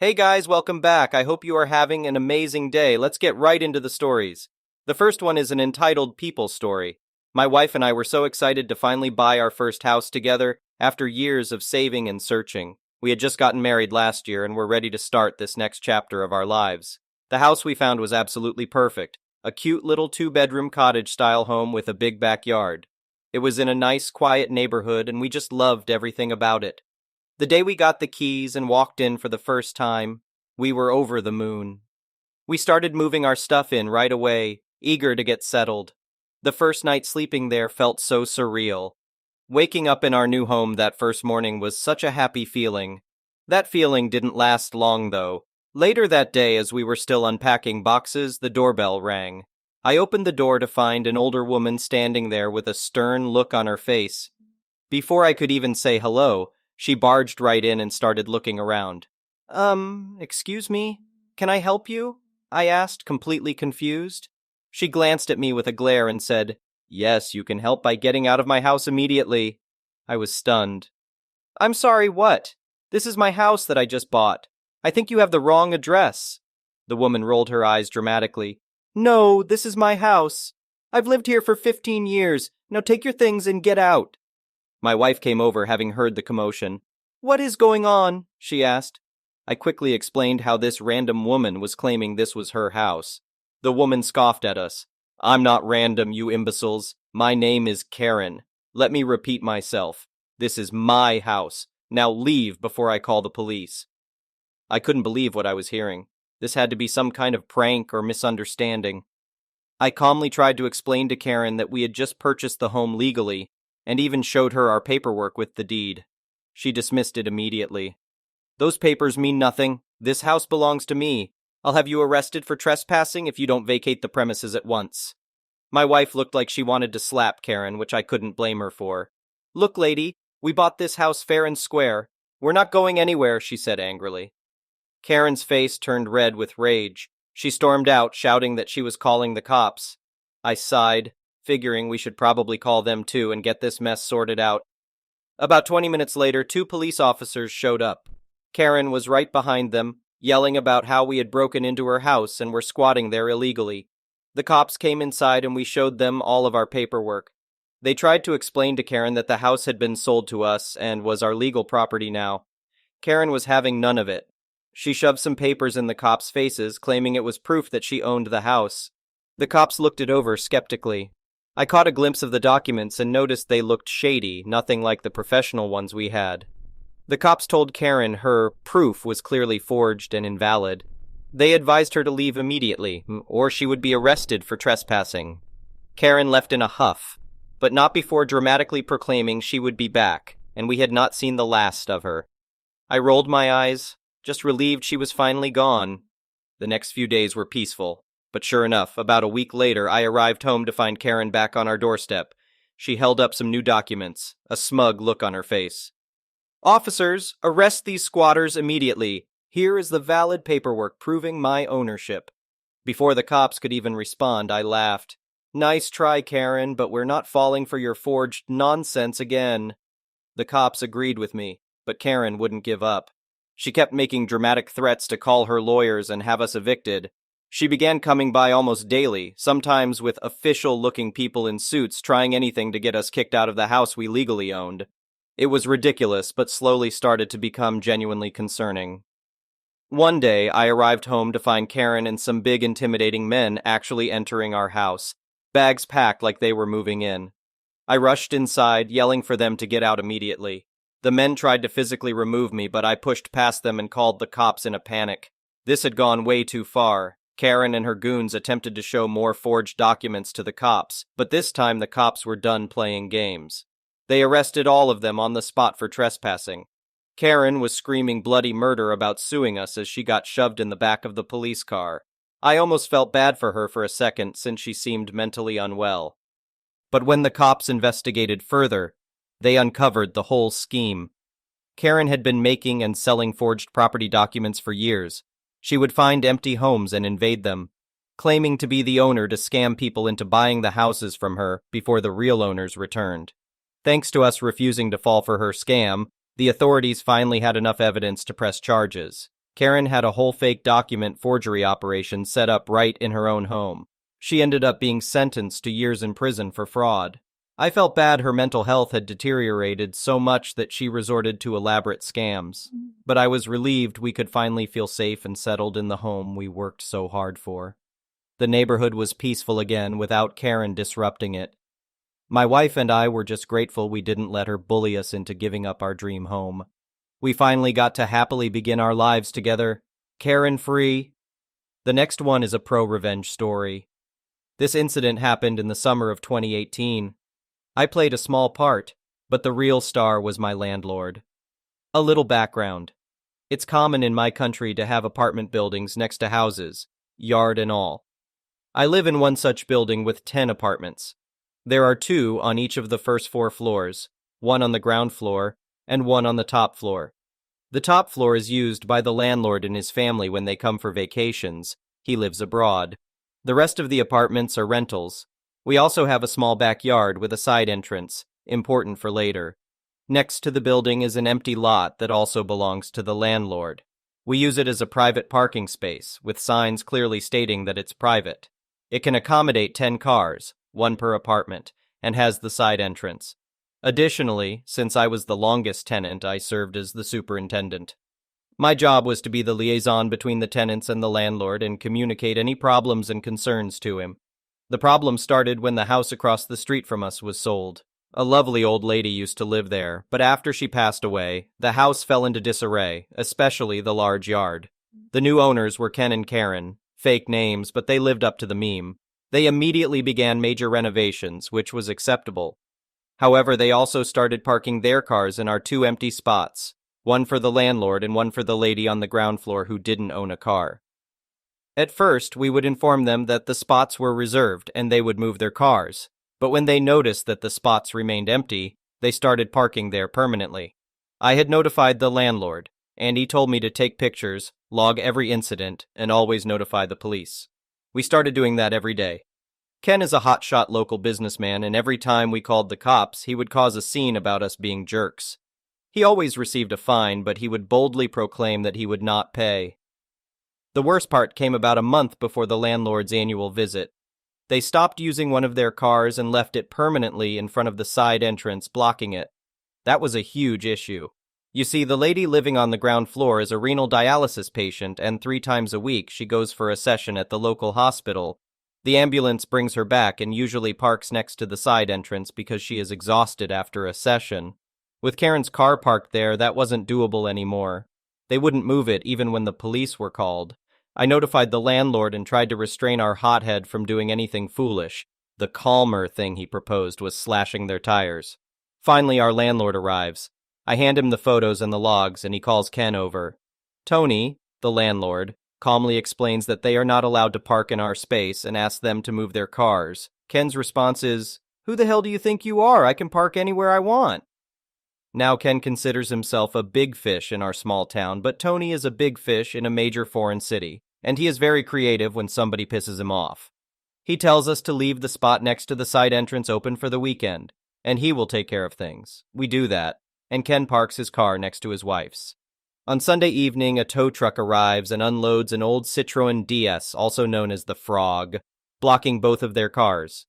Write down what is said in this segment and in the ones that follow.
Hey guys, welcome back. I hope you are having an amazing day. Let's get right into the stories. The first one is an entitled People Story. My wife and I were so excited to finally buy our first house together after years of saving and searching. We had just gotten married last year and were ready to start this next chapter of our lives. The house we found was absolutely perfect. A cute little two-bedroom cottage-style home with a big backyard. It was in a nice, quiet neighborhood and we just loved everything about it. The day we got the keys and walked in for the first time, we were over the moon. We started moving our stuff in right away, eager to get settled. The first night sleeping there felt so surreal. Waking up in our new home that first morning was such a happy feeling. That feeling didn't last long, though. Later that day, as we were still unpacking boxes, the doorbell rang. I opened the door to find an older woman standing there with a stern look on her face. Before I could even say hello, she barged right in and started looking around. Excuse me? Can I help you? I asked, completely confused. She glanced at me with a glare and said, "Yes, you can help by getting out of my house immediately." I was stunned. "I'm sorry, what? This is my house that I just bought. I think you have the wrong address." The woman rolled her eyes dramatically. "No, this is my house. I've lived here for 15 years. Now take your things and get out." My wife came over, having heard the commotion. "What is going on?" she asked. I quickly explained how this random woman was claiming this was her house. The woman scoffed at us. "I'm not random, you imbeciles. My name is Karen. Let me repeat myself. This is my house. Now leave before I call the police." I couldn't believe what I was hearing. This had to be some kind of prank or misunderstanding. I calmly tried to explain to Karen that we had just purchased the home legally, and even showed her our paperwork with the deed. She dismissed it immediately. "Those papers mean nothing. This house belongs to me. I'll have you arrested for trespassing if you don't vacate the premises at once." My wife looked like she wanted to slap Karen, which I couldn't blame her for. "Look, lady, we bought this house fair and square. We're not going anywhere," she said angrily. Karen's face turned red with rage. She stormed out, shouting that she was calling the cops. I sighed, figuring we should probably call them too and get this mess sorted out. About 20 minutes later, 2 police officers showed up. Karen was right behind them, yelling about how we had broken into her house and were squatting there illegally. The cops came inside and we showed them all of our paperwork. They tried to explain to Karen that the house had been sold to us and was our legal property now. Karen was having none of it. She shoved some papers in the cops' faces, claiming it was proof that she owned the house. The cops looked it over skeptically. I caught a glimpse of the documents and noticed they looked shady, nothing like the professional ones we had. The cops told Karen her proof was clearly forged and invalid. They advised her to leave immediately, or she would be arrested for trespassing. Karen left in a huff, but not before dramatically proclaiming she would be back, and we had not seen the last of her. I rolled my eyes, just relieved she was finally gone. The next few days were peaceful. But sure enough, about a week later, I arrived home to find Karen back on our doorstep. She held up some new documents, a smug look on her face. "Officers, arrest these squatters immediately. Here is the valid paperwork proving my ownership." Before the cops could even respond, I laughed. "Nice try, Karen, but we're not falling for your forged nonsense again." The cops agreed with me, but Karen wouldn't give up. She kept making dramatic threats to call her lawyers and have us evicted. She began coming by almost daily, sometimes with official-looking people in suits trying anything to get us kicked out of the house we legally owned. It was ridiculous, but slowly started to become genuinely concerning. One day, I arrived home to find Karen and some big intimidating men actually entering our house, bags packed like they were moving in. I rushed inside, yelling for them to get out immediately. The men tried to physically remove me, but I pushed past them and called the cops in a panic. This had gone way too far. Karen and her goons attempted to show more forged documents to the cops, but this time the cops were done playing games. They arrested all of them on the spot for trespassing. Karen was screaming bloody murder about suing us as she got shoved in the back of the police car. I almost felt bad for her for a second since she seemed mentally unwell. But when the cops investigated further, they uncovered the whole scheme. Karen had been making and selling forged property documents for years. She would find empty homes and invade them, claiming to be the owner to scam people into buying the houses from her before the real owners returned. Thanks to us refusing to fall for her scam, the authorities finally had enough evidence to press charges. Karen had a whole fake document forgery operation set up right in her own home. She ended up being sentenced to years in prison for fraud. I felt bad her mental health had deteriorated so much that she resorted to elaborate scams. But I was relieved we could finally feel safe and settled in the home we worked so hard for. The neighborhood was peaceful again without Karen disrupting it. My wife and I were just grateful we didn't let her bully us into giving up our dream home. We finally got to happily begin our lives together, Karen-free. The next one is a pro-revenge story. This incident happened in the summer of 2018. I played a small part, but the real star was my landlord. A little background. It's common in my country to have apartment buildings next to houses, yard and all. I live in one such building with 10 apartments. There are 2 on each of the first 4 floors, 1 on the ground floor, and 1 on the top floor. The top floor is used by the landlord and his family when they come for vacations. He lives abroad. The rest of the apartments are rentals. We also have a small backyard with a side entrance, important for later. Next to the building is an empty lot that also belongs to the landlord. We use it as a private parking space, with signs clearly stating that it's private. It can accommodate 10 cars, 1 per apartment, and has the side entrance. Additionally, since I was the longest tenant, I served as the superintendent. My job was to be the liaison between the tenants and the landlord and communicate any problems and concerns to him. The problem started when the house across the street from us was sold. A lovely old lady used to live there, but after she passed away, the house fell into disarray, especially the large yard. The new owners were Ken and Karen, fake names, but they lived up to the meme. They immediately began major renovations, which was acceptable. However, they also started parking their cars in our 2 empty spots, 1 for the landlord and 1 for the lady on the ground floor who didn't own a car. At first, we would inform them that the spots were reserved and they would move their cars, but when they noticed that the spots remained empty, they started parking there permanently. I had notified the landlord, and he told me to take pictures, log every incident, and always notify the police. We started doing that every day. Ken is a hotshot local businessman, and every time we called the cops, he would cause a scene about us being jerks. He always received a fine, but he would boldly proclaim that he would not pay. The worst part came about a month before the landlord's annual visit. They stopped using one of their cars and left it permanently in front of the side entrance, blocking it. That was a huge issue. You see, the lady living on the ground floor is a renal dialysis patient, and 3 times a week she goes for a session at the local hospital. The ambulance brings her back and usually parks next to the side entrance because she is exhausted after a session. With Karen's car parked there, that wasn't doable anymore. They wouldn't move it even when the police were called. I notified the landlord and tried to restrain our hothead from doing anything foolish. The calmer thing he proposed was slashing their tires. Finally, our landlord arrives. I hand him the photos and the logs, and he calls Ken over. Tony, the landlord, calmly explains that they are not allowed to park in our space and asks them to move their cars. Ken's response is, "Who the hell do you think you are? I can park anywhere I want." Now Ken considers himself a big fish in our small town, but Tony is a big fish in a major foreign city, and he is very creative when somebody pisses him off. He tells us to leave the spot next to the side entrance open for the weekend, and he will take care of things. We do that, and Ken parks his car next to his wife's. On Sunday evening, a tow truck arrives and unloads an old Citroën DS, also known as the Frog, blocking both of their cars.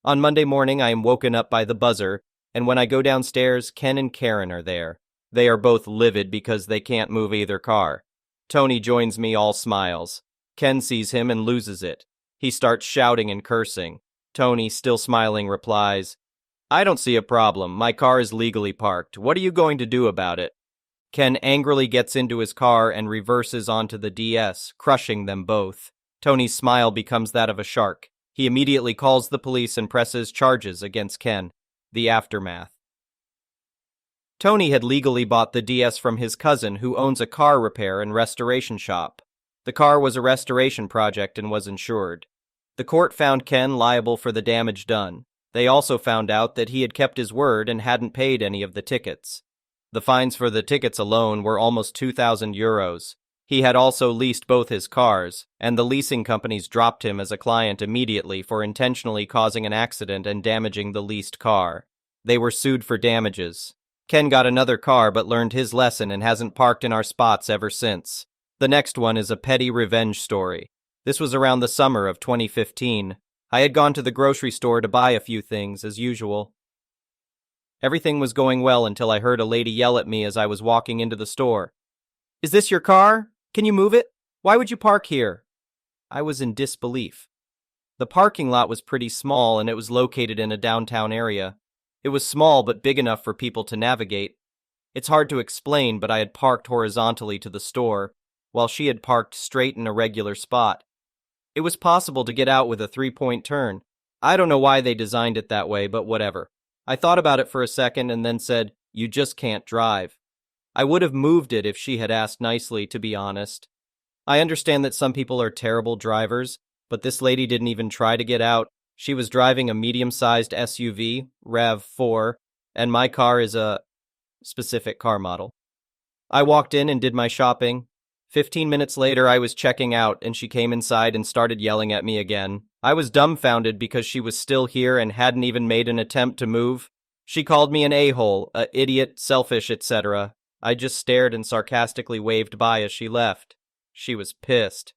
On Monday morning, I am woken up by the buzzer, and when I go downstairs, Ken and Karen are there. They are both livid because they can't move either car. Tony joins me, all smiles. Ken sees him and loses it. He starts shouting and cursing. Tony, still smiling, replies, "I don't see a problem. My car is legally parked. What are you going to do about it?" Ken angrily gets into his car and reverses onto the DS, crushing them both. Tony's smile becomes that of a shark. He immediately calls the police and presses charges against Ken. The aftermath. Tony had legally bought the DS from his cousin, who owns a car repair and restoration shop. The car was a restoration project and was insured. The court found Ken liable for the damage done. They also found out that he had kept his word and hadn't paid any of the tickets. The fines for the tickets alone were almost 2,000 euros. He had also leased both his cars, and the leasing companies dropped him as a client immediately for intentionally causing an accident and damaging the leased car. They were sued for damages. Ken got another car but learned his lesson and hasn't parked in our spots ever since. The next one is a petty revenge story. This was around the summer of 2015. I had gone to the grocery store to buy a few things, as usual. Everything was going well until I heard a lady yell at me as I was walking into the store. "Is this your car? Can you move it? Why would you park here?" I was in disbelief. The parking lot was pretty small and it was located in a downtown area. It was small but big enough for people to navigate. It's hard to explain, but I had parked horizontally to the store, while she had parked straight in a regular spot. It was possible to get out with a 3-point turn. I don't know why they designed it that way, but whatever. I thought about it for a second and then said, "You just can't drive." I would have moved it if she had asked nicely, to be honest. I understand that some people are terrible drivers, but this lady didn't even try to get out. She was driving a medium-sized SUV, RAV4, and my car is a specific car model. I walked in and did my shopping. 15 minutes later, I was checking out, and she came inside and started yelling at me again. I was dumbfounded because she was still here and hadn't even made an attempt to move. She called me an a-hole, a idiot, selfish, etc. I just stared and sarcastically waved by as she left. She was pissed.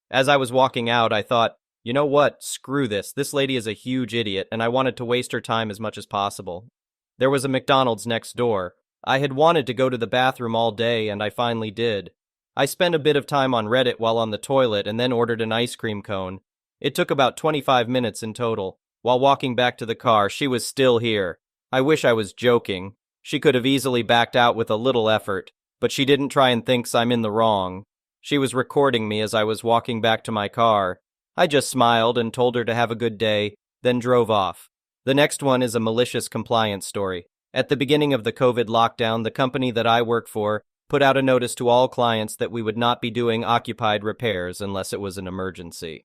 As I was walking out, I thought, you know what, screw this. This lady is a huge idiot, and I wanted to waste her time as much as possible. There was a McDonald's next door. I had wanted to go to the bathroom all day, and I finally did. I spent a bit of time on Reddit while on the toilet and then ordered an ice cream cone. It took about 25 minutes in total. While walking back to the car, she was still here. I wish I was joking. She could have easily backed out with a little effort, but she didn't try and thinks I'm in the wrong. She was recording me as I was walking back to my car. I just smiled and told her to have a good day, then drove off. The next one is a malicious compliance story. At the beginning of the COVID lockdown, the company that I work for put out a notice to all clients that we would not be doing occupied repairs unless it was an emergency.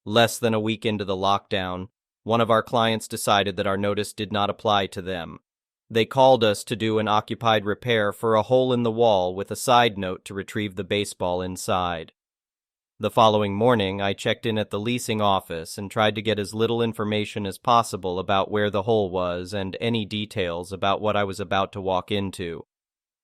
Less than a week into the lockdown, one of our clients decided that our notice did not apply to them. They called us to do an occupied repair for a hole in the wall with a side note to retrieve the baseball inside. The following morning, I checked in at the leasing office and tried to get as little information as possible about where the hole was and any details about what I was about to walk into.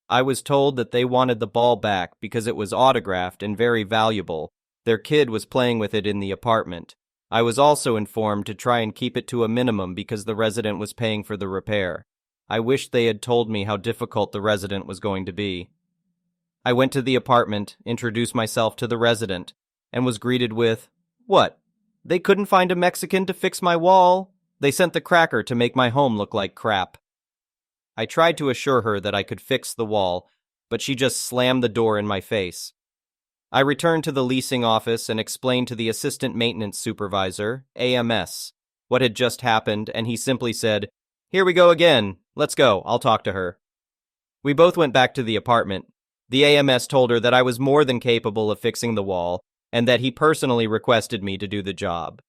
I was told that they wanted the ball back because it was autographed and very valuable. Their kid was playing with it in the apartment. I was also informed to try and keep it to a minimum because the resident was paying for the repair. I wished they had told me how difficult the resident was going to be. I went to the apartment, introduced myself to the resident, and was greeted with, "What? They couldn't find a Mexican to fix my wall? They sent the cracker to make my home look like crap." I tried to assure her that I could fix the wall, but she just slammed the door in my face. I returned to the leasing office and explained to the assistant maintenance supervisor, AMS, what had just happened, and he simply said, "Here we go again. Let's go. I'll talk to her." We both went back to the apartment. The AMS told her that I was more than capable of fixing the wall, and that he personally requested me to do the job.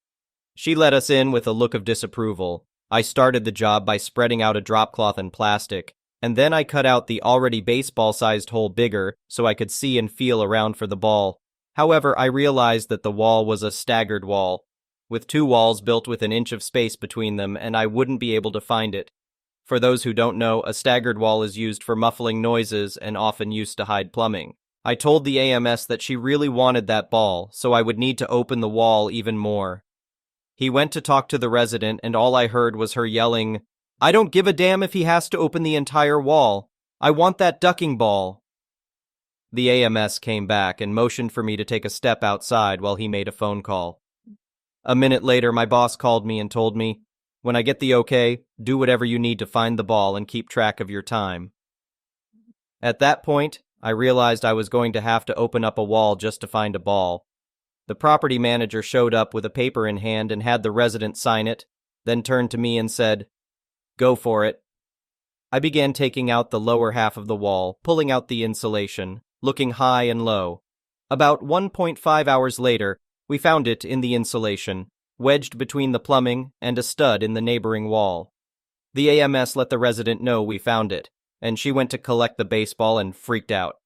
She let us in with a look of disapproval. I started the job by spreading out a drop cloth and plastic, and then I cut out the already baseball-sized hole bigger so I could see and feel around for the ball. However, I realized that the wall was a staggered wall, with two walls built with an inch of space between them, and I wouldn't be able to find it. For those who don't know, a staggered wall is used for muffling noises and often used to hide plumbing. I told the AMS that she really wanted that ball, so I would need to open the wall even more. He went to talk to the resident, and all I heard was her yelling, "I don't give a damn if he has to open the entire wall. I want that ducking ball." The AMS came back and motioned for me to take a step outside while he made a phone call. A minute later, my boss called me and told me, "When I get the okay, do whatever you need to find the ball and keep track of your time." At that point, I realized I was going to have to open up a wall just to find a ball. The property manager showed up with a paper in hand and had the resident sign it, then turned to me and said, "Go for it." I began taking out the lower half of the wall, pulling out the insulation, looking high and low. About 1.5 hours later, we found it in the insulation, wedged between the plumbing and a stud in the neighboring wall. The AMS let the resident know we found it, and she went to collect the baseball and freaked out.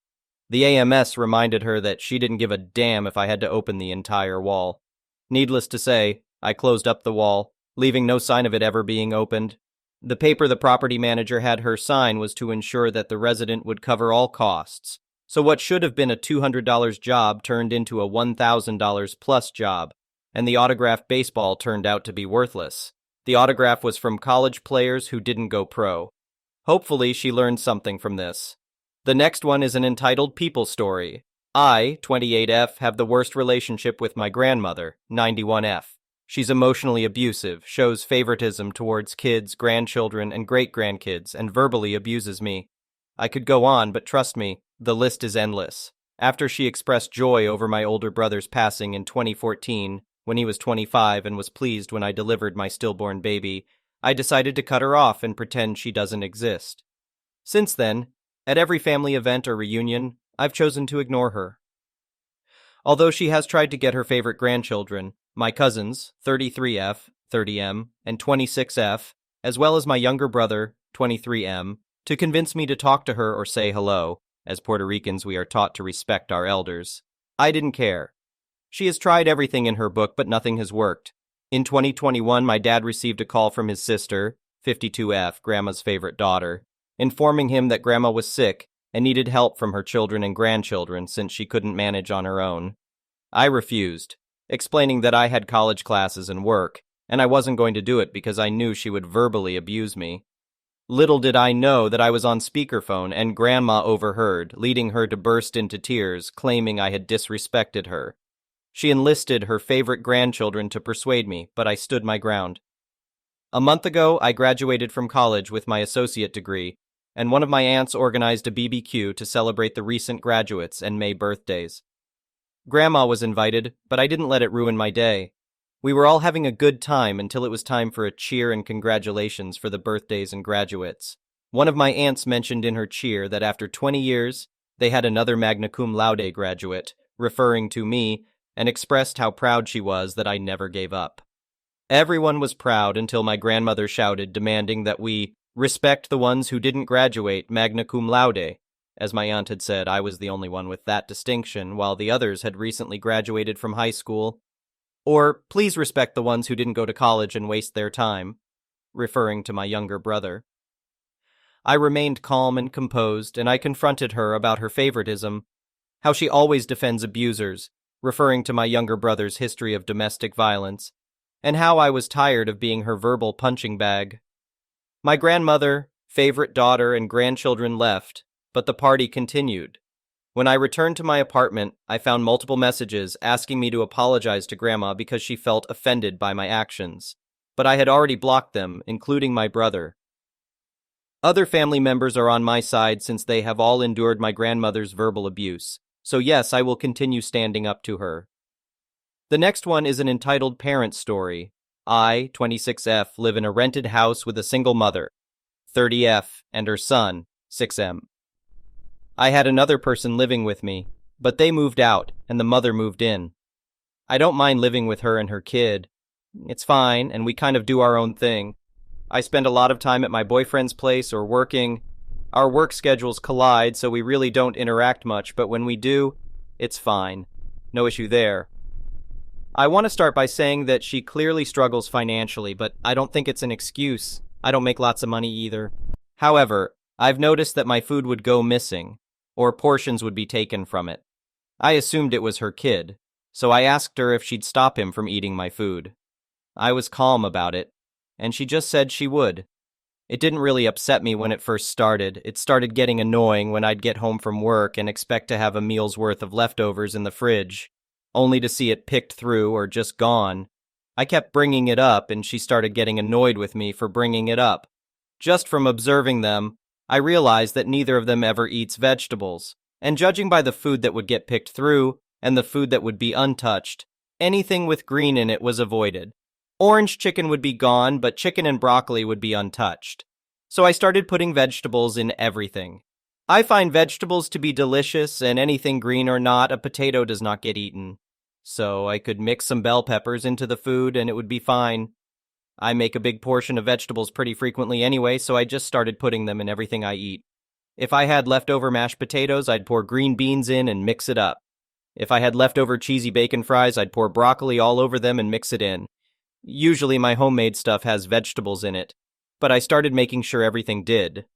The AMS reminded her that she didn't give a damn if I had to open the entire wall. Needless to say, I closed up the wall, leaving no sign of it ever being opened. The paper the property manager had her sign was to ensure that the resident would cover all costs, So what should have been a $200 job turned into a $1,000 plus job, and the autographed baseball turned out to be worthless. The autograph was from college players who didn't go pro. Hopefully, she learned something from this. The next one is an entitled people story. I, 28F, have the worst relationship with my grandmother, 91F. She's emotionally abusive, shows favoritism towards kids, grandchildren, and great-grandkids, and verbally abuses me. I could go on, but trust me, the list is endless. After she expressed joy over my older brother's passing in 2014, when he was 25 and was pleased when I delivered my stillborn baby, I decided to cut her off and pretend she doesn't exist. Since then, at every family event or reunion, I've chosen to ignore her. Although she has tried to get her favorite grandchildren, my cousins, 33F, 30M, and 26F, as well as my younger brother, 23M, to convince me to talk to her or say hello. As Puerto Ricans, we are taught to respect our elders. I didn't care. She has tried everything in her book, but nothing has worked. In 2021, my dad received a call from his sister, 52F, Grandma's favorite daughter, informing him that Grandma was sick and needed help from her children and grandchildren since she couldn't manage on her own. I refused, explaining that I had college classes and work, and I wasn't going to do it because I knew she would verbally abuse me. Little did I know that I was on speakerphone and Grandma overheard, leading her to burst into tears, claiming I had disrespected her. She enlisted her favorite grandchildren to persuade me, but I stood my ground. A month ago, I graduated from college with my associate degree, and one of my aunts organized a BBQ to celebrate the recent graduates and May birthdays. Grandma was invited, but I didn't let it ruin my day. We were all having a good time until it was time for a cheer and congratulations for the birthdays and graduates. One of my aunts mentioned in her cheer that after 20 years, they had another magna cum laude graduate, referring to me, and expressed how proud she was that I never gave up. Everyone was proud until my grandmother shouted, demanding that we respect the ones who didn't graduate magna cum laude. As my aunt had said, I was the only one with that distinction, while the others had recently graduated from high school. Or, please respect the ones who didn't go to college and waste their time, referring to my younger brother. I remained calm and composed, and I confronted her about her favoritism, how she always defends abusers, referring to my younger brother's history of domestic violence, and how I was tired of being her verbal punching bag. My grandmother, favorite daughter, and grandchildren left, but the party continued. When I returned to my apartment, I found multiple messages asking me to apologize to Grandma because she felt offended by my actions, but I had already blocked them, including my brother. Other family members are on my side since they have all endured my grandmother's verbal abuse, so yes, I will continue standing up to her. The next one is an entitled parent story. I, 26F, live in a rented house with a single mother, 30F, and her son, 6M. I had another person living with me, but they moved out, and the mother moved in. I don't mind living with her and her kid. It's fine, and we kind of do our own thing. I spend a lot of time at my boyfriend's place or working. Our work schedules collide, so we really don't interact much, but when we do, it's fine. No issue there. I want to start by saying that she clearly struggles financially, but I don't think it's an excuse. I don't make lots of money either. However, I've noticed that my food would go missing, or portions would be taken from it. I assumed it was her kid, so I asked her if she'd stop him from eating my food. I was calm about it, and she just said she would. It didn't really upset me when it first started. It started getting annoying when I'd get home from work and expect to have a meal's worth of leftovers in the fridge, only to see it picked through or just gone. I kept bringing it up, and she started getting annoyed with me for bringing it up. Just from observing them, I realized that neither of them ever eats vegetables, and judging by the food that would get picked through and the food that would be untouched, anything with green in it was avoided. Orange chicken would be gone, but chicken and broccoli would be untouched. So I started putting vegetables in everything. I find vegetables to be delicious, and anything green or not, a potato does not get eaten. So I could mix some bell peppers into the food and it would be fine. I make a big portion of vegetables pretty frequently anyway, so I just started putting them in everything I eat. If I had leftover mashed potatoes, I'd pour green beans in and mix it up. If I had leftover cheesy bacon fries, I'd pour broccoli all over them and mix it in. Usually my homemade stuff has vegetables in it, but I started making sure everything did.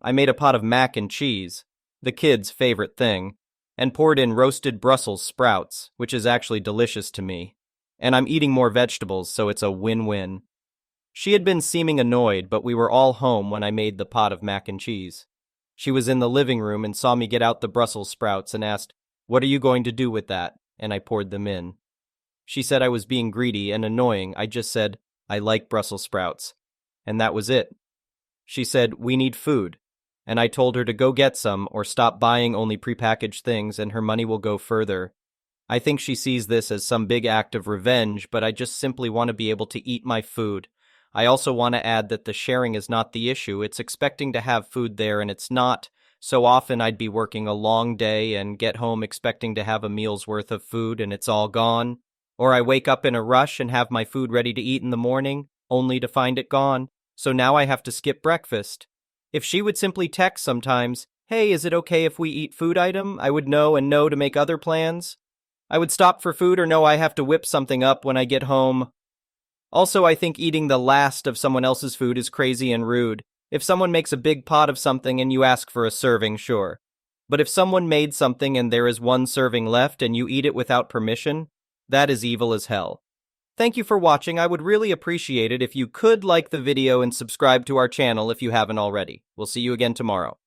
I made a pot of mac and cheese. the kids' favorite thing, and poured in roasted Brussels sprouts, which is actually delicious to me. And I'm eating more vegetables, so it's a win-win. She had been seeming annoyed, but we were all home when I made the pot of mac and cheese. She was in the living room and saw me get out the Brussels sprouts and asked, "What are you going to do with that?" And I poured them in. She said I was being greedy and annoying. I just said, "I like Brussels sprouts." And that was it. She said, "We need food." And I told her to go get some or stop buying only prepackaged things and her money will go further. I think she sees this as some big act of revenge, but I just simply want to be able to eat my food. I also want to add that the sharing is not the issue. It's expecting to have food there and it's not. So often I'd be working a long day and get home expecting to have a meal's worth of food and it's all gone. Or I wake up in a rush and have my food ready to eat in the morning, only to find it gone. So now I have to skip breakfast. If she would simply text sometimes, "Hey, is it okay if we eat food item?" I would know and know to make other plans. I would stop for food or know I have to whip something up when I get home. Also, I think eating the last of someone else's food is crazy and rude. If someone makes a big pot of something and you ask for a serving, sure. But if someone made something and there is one serving left and you eat it without permission, that is evil as hell. Thank you for watching. I would really appreciate it if you could like the video and subscribe to our channel if you haven't already. We'll see you again tomorrow.